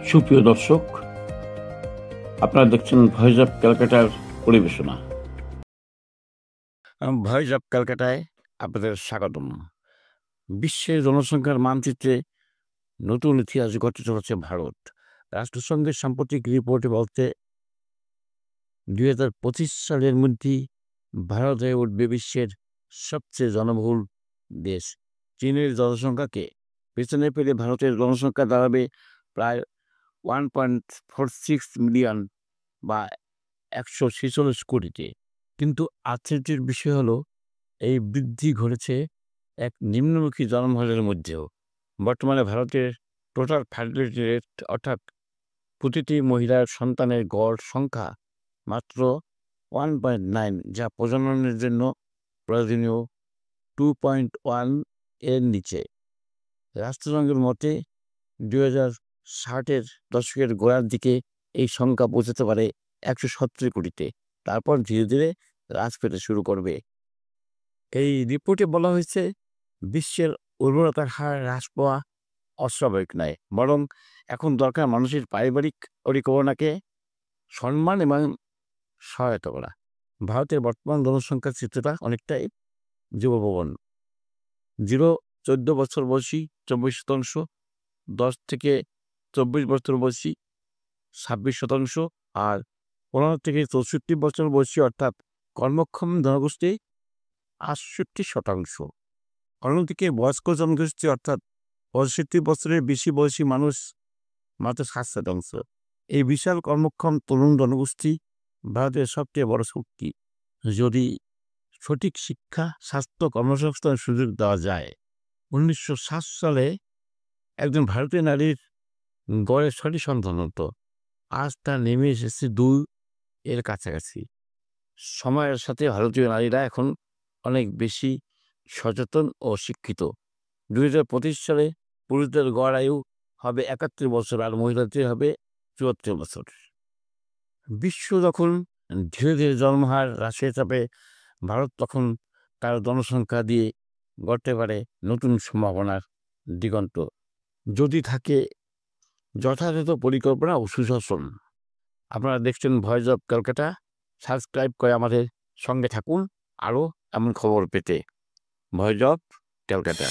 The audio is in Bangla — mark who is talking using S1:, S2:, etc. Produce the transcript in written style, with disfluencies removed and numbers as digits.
S1: সুপ্রিয় দর্শক, আপনারা দেখছেন ভয়েস অফ ক্যালকাটার পরিবেশনা।
S2: ভয়েস অফ ক্যালকাটায় আপনাদের স্বাগতম। বিশ্বের জনসংখ্যার মানচিত্রে নতুন ইতিহাস গড়তে চলেছে ভারত। রাষ্ট্রসংঘের সাম্প্রতিক রিপোর্টে বলতে 2025 সালের মধ্যেই ভারত হয়ে উঠবে বিশ্বের সবচেয়ে জনবহুল দেশ। চীনের জনসংখ্যাকে পেছনে ফেলে ভারতের জনসংখ্যা দাঁড়াবে প্রায় 1.46 মিলিয়ন বা 146 কোটিতে। কিন্তু আশ্চর্যের বিষয় হলো এই বৃদ্ধি ঘটেছে এক নিম্নমুখী জনমহলের মধ্যেও। বর্তমানে ভারতের টোটাল ফার্টিলিটি রেট অর্থাৎ প্রতিটি মহিলার সন্তানের গড় সংখ্যা মাত্র 1.9, যা প্রজননের জন্য প্রয়োজনীয় 2.1 এর নিচে। রাষ্ট্রসংঘের মতে 2060-এর দশকের গোড়ার দিকে এই সংখ্যা পৌঁছাতে পারে 170 কোটিতে, তারপর ধীরে ধীরে হ্রাস পেতে শুরু করবে। এই রিপোর্টে বলা হয়েছে বিশ্বের উর্বরতার হার হ্রাস পাওয়া অস্বাভাবিক নয়, বরং এখন দরকার মানুষের পারিবারিক পরিকল্পনাকে সম্মান এবং সহায়তা করা। ভারতের বর্তমান জনসংখ্যার চিত্রটা অনেকটাই যুবপ্রবণ। 0-14 বছর বয়সী 24%, 10 থেকে 24 বছর বয়সী 26%, আর 15 থেকে 64 বছর বয়সী অর্থাৎ কর্মক্ষম জনগোষ্ঠী 68%। অন্যদিকে বয়স্ক জনগোষ্ঠী অর্থাৎ 65 বছরের বেশি বয়সী মানুষ মাত্র 7%। এই বিশাল কর্মক্ষম তরুণ জনগোষ্ঠী ভারতের সবচেয়ে বড় শক্তি। যদি সঠিক শিক্ষা, স্বাস্থ্য, কর্মসংস্থানের সুযোগ দেওয়া যায়। 1960 সালে একজন ভারতীয় নারীর গড়ে 6টি সন্তান হতো, আজ তা নেমে এসেছে 2 এর কাছাকাছি। সময়ের সাথে ভারতীয় নারীরা এখন অনেক বেশি সচেতন ও শিক্ষিত। 2025 সালে পুরুষদের গড় আয়ু হবে 71 বছর আর মহিলাদের হবে 74 বছর। বিশ্ব যখন ধীরে ধীরে জন্মহার হ্রাসে চাপে, ভারত তখন তার জনসংখ্যা দিয়ে গড়তে পারে নতুন সম্ভাবনার দিগন্ত, যদি থাকে যথাযথ পরিকল্পনা ও সুশাসন। আপনারা দেখছেন ভয়েস অফ ক্যালকাটা। সাবস্ক্রাইব করে আমাদের সঙ্গে থাকুন আরও এমন খবর পেতে। Voice of Calcutta.